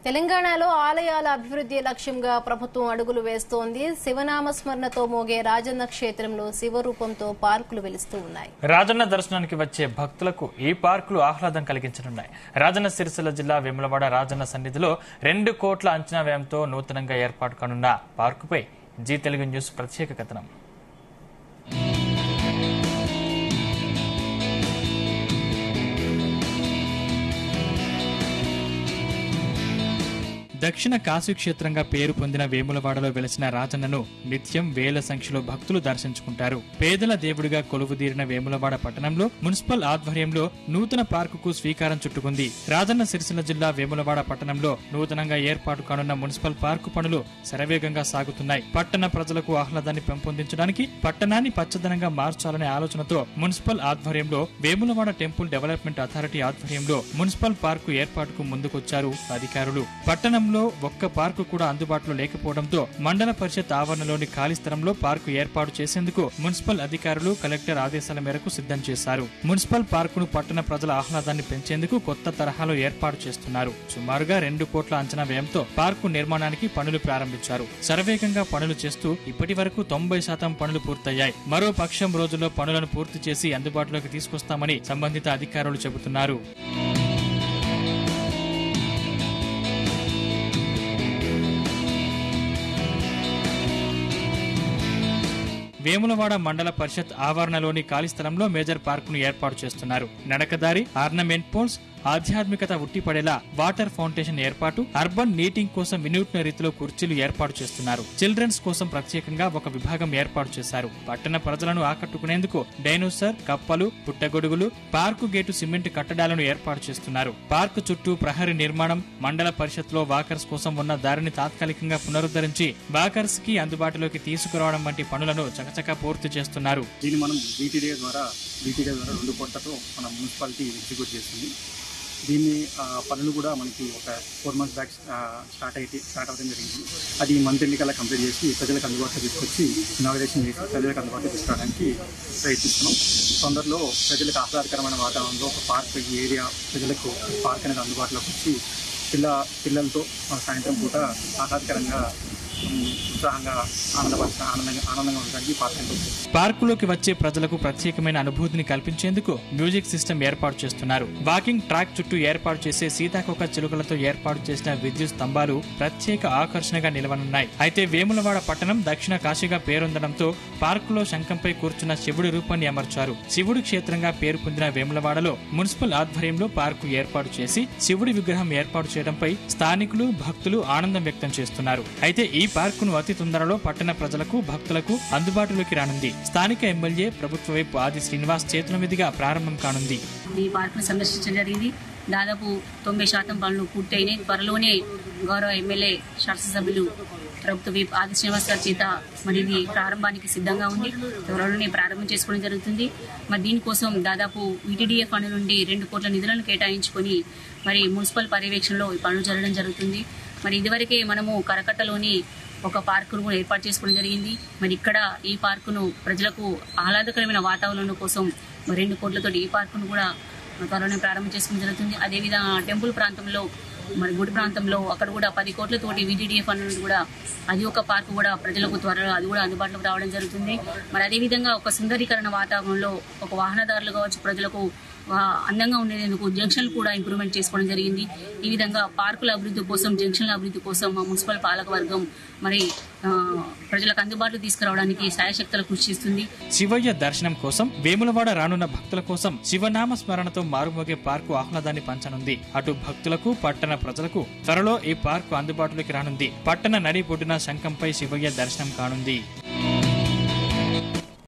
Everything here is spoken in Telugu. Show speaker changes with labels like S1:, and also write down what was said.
S1: తెలంగాణలో ఆలయాల అభివృద్ధి లక్ష్యంగా ప్రభుత్వం అడుగులు వేస్తోంది. శివనామస్మరణతో మోగే రాజన్న క్షేత్రంలో శివరూపంతో పార్కులు వెలుస్తూ ఉన్నాయి.
S2: రాజన్న దర్శనానికి వచ్చే భక్తులకు ఈ పార్కులు ఆహ్లాదం కలిగించనున్నాయి. రాజన్న సిరిసిల్ల జిల్లా వేములవాడ రాజన్న సన్నిధిలో 2 కోట్ల అంచనా వ్యయంతో నూతనంగా ఏర్పాటు కానున్న పార్కుపై జీ తెలుగు న్యూస్ ప్రత్యేక కథనం. దక్షిణ కాశీ క్షేత్రంగా పేరు పొందిన వేములవాడలో వెలిసిన రాజన్నను నిత్యం వేల సంఖ్యలో భక్తులు దర్శించుకుంటారు. పేదల దేవుడిగా కొలువుదీరిన వేములవాడ పట్టణంలో మున్సిపల్ ఆధ్వర్యంలో నూతన పార్కుకు శ్రీకారం చుట్టుకుంది. రాజన్న సిరిసిల్ల జిల్లా వేములవాడ పట్టణంలో నూతనంగా ఏర్పాటు కానున్న మున్సిపల్ పార్కు పనులు శరవేగంగా సాగుతున్నాయి. పట్టణ ప్రజలకు ఆహ్లాదాన్ని పెంపొందించడానికి పట్టణాన్ని పచ్చదనంగా మార్చాలనే ఆలోచనతో మున్సిపల్ ఆధ్వర్యంలో వేములవాడ టెంపుల్ డెవలప్మెంట్ అథారిటీ ఆధ్వర్యంలో మున్సిపల్ పార్కు ఏర్పాటుకు ముందుకొచ్చారు అధికారులు. పట్టణం ఒక్క పార్కు కూడా అందుబాటులో లేకపోవడంతో మండల పరిషత్ ఆవరణలోని ఖాళీ స్థలంలో పార్కు ఏర్పాటు చేసేందుకు మున్సిపల్ అధికారులు కలెక్టర్ ఆదేశాల మేరకు సిద్ధం చేశారు. మున్సిపల్ పార్కును పట్టణ ప్రజల ఆహ్లాదాన్ని పెంచేందుకు కొత్త తరహాలో ఏర్పాటు చేస్తున్నారు. సుమారుగా 2 కోట్ల అంచనా వ్యయంతో పార్కు నిర్మాణానికి పనులు ప్రారంభించారు. శరవేగంగా పనులు చేస్తూ ఇప్పటి వరకు 90% పనులు పూర్తయ్యాయి. మరో పక్షం రోజుల్లో పనులను పూర్తి చేసి అందుబాటులోకి తీసుకొస్తామని సంబంధిత అధికారులు చెబుతున్నారు. వేములవాడ మండల పరిషత్ ఆవరణలోని ఖాళీ స్థలంలో మేజర్ పార్కును ఏర్పాటు చేస్తున్నారు. నడకదారి, ఆర్నమెంట్ పోల్స్, ఆధ్యాత్మికత ఉట్టిపడేలా వాటర్ ఫౌంటేషన్ ఏర్పాటు, అర్బన్ నీటింగ్ కోసం వినూత్న రీతిలో కుర్చీలు ఏర్పాటు చేస్తున్నారు. చిల్డ్రన్స్ కోసం ప్రత్యేకంగా ఒక విభాగం ఏర్పాటు చేశారు. పట్టణ ప్రజలను ఆకట్టుకునేందుకు డైనోసార్, కప్పలు, పుట్టగొడుగులు, పార్కు గేటు సిమెంట్ కట్టడాలను ఏర్పాటు చేస్తున్నారు. పార్కు చుట్టూ ప్రహరీ నిర్మాణం, మండల పరిషత్ లో వాకర్స్ కోసం ఉన్న దారిని తాత్కాలికంగా పునరుద్ధరించి వాకర్స్ కి అందుబాటులోకి తీసుకురావడం వంటి పనులను చకచకా పూర్తి చేస్తున్నారు.
S3: దీన్ని మనం BTDA ద్వారా 2 కోట్లతో మన మున్సిపాలిటీ ఎగ్జిక్యూట్ చేస్తుంది. దీన్ని పనులు కూడా మనకి ఒక 4 months బ్యాక్ స్టార్ట్ అవ్వడం జరిగింది. అది మంత్ ఎన్నికల్లా కంప్లీట్ చేసి ప్రజలకు అందుబాటులో తీసుకొచ్చి ఇనాగరేషన్ చేసి ప్రజలకు అందుబాటులో తీసుకురావడానికి ప్రయత్నిస్తున్నాం. తొందరలో ప్రజలకు ఆహ్లాదకరమైన వాతావరణంలో ఒక పార్క్ ఏరియా ప్రజలకు పార్క్ అనేది అందుబాటులోకి వచ్చి పిల్లలతో సాయంత్రం పూట ఆహ్లాదకరంగా ఉత్సాహంగా ఆనందంగా ఉండడానికి
S2: పార్కులోకి వచ్చే ప్రజలకు ప్రత్యేకమైన అనుభూతిని కల్పించేందుకు మ్యూజిక్ సిస్టమ్ ఏర్పాటు చేస్తున్నారు. వాకింగ్ ట్రాక్ చుట్టూ ఏర్పాటు చేసే సీతాకోక చిలుకలతో ఏర్పాటు చేసిన విద్యుత్ స్తంభాలు ప్రత్యేక ఆకర్షణగా నిలవనున్నాయి. అయితే వేములవాడ పట్టణం దక్షిణ కాశీగా పేరొందడంతో పార్కులో శంఖంపై కూర్చున్న శివుడి రూపాన్ని అమర్చారు. శివుడి క్షేత్రంగా పేరు పొందిన వేములవాడలో మున్సిపల్ ఆధ్వర్యంలో పార్కు ఏర్పాటు చేసి శివుడి విగ్రహం ఏర్పాటు చేయడంపై స్థానికులు, భక్తులు ఆనందం వ్యక్తం చేస్తున్నారు. అయితే ఈ పార్కును అతి తొందరలో పట్టణ ప్రజలకు, భక్తులకు అందుబాటులోకి రానుంది. స్థానిక ఎమ్మెల్యే ప్రభుత్వ వైపు ఆది శ్రీనివాస్ చేతుల మీదుగా ప్రారంభం కానుంది.
S4: ఈ పార్కును సందర్శించడం జరిగింది. దాదాపు 90% పనులు పూర్తయినాయి. త్వరలోనే గౌరవ ఎమ్మెల్యే శాసనసభ్యులు ప్రభుత్వ వైపు ఆది శ్రీనివాస్ గారి చేత మరి ఇది ప్రారంభానికి సిద్ధంగా ఉంది. త్వరలోనే ప్రారంభం చేసుకోవడం జరుగుతుంది. మరి దీనికోసం దాదాపు BTDA ఫండ్ నుండి 2 కోట్ల నిధులను కేటాయించుకొని మరి మున్సిపల్ పర్యవేక్షణలో ఈ పనులు జరగడం జరుగుతుంది. మరి ఇదివరకే మనము కరకట్టలోని ఒక పార్కును కూడా ఏర్పాటు చేసుకోవడం జరిగింది. మరి ఇక్కడ ఈ పార్కును ప్రజలకు ఆహ్లాదకరమైన వాతావరణం కోసం 2 కోట్లతో ఈ పార్కును కూడా త్వరలోనే ప్రారంభం చేసుకోవడం జరుగుతుంది. అదేవిధంగా టెంపుల్ ప్రాంతంలో మరి గుడి ప్రాంతంలో అక్కడ కూడా 10 కోట్లతోటి BTDA ఫండ్ నుండి కూడా అది ఒక పార్కు కూడా ప్రజలకు త్వరలో అది కూడా అందుబాటులోకి రావడం జరుగుతుంది. మరి అదేవిధంగా ఒక సుందరీకరణ వాతావరణంలో ఒక వాహనదారులు కావచ్చు ప్రజలకు అందంగా ఉండేందుకు జంక్షన్లు కూడా ఇంప్రూవ్మెంట్ చేసుకోవడం జరిగింది. ఈ విధంగా పార్కుల అభివృద్ధి కోసం, జంక్షన్ల అభివృద్ధి కోసం మా మున్సిపల్ పాలకవర్గం మరి ప్రజలకు అందుబాటులో తీసుకురావడానికి శాయశక్తులు కృషి చేస్తుంది.
S2: శివయ్య దర్శనం కోసం వేములవాడ రానున్న భక్తుల కోసం శివనామ స్మరణతో మారుమోగే పార్కు ఆహ్లాదాన్ని పంచనుంది. అటు భక్తులకు, పట్టణ ప్రజలకు త్వరలో ఈ పార్కు అందుబాటులోకి రానుంది. పట్టణ నడిబొడ్డున శంఖంపై శివయ్య దర్శనం కానుంది.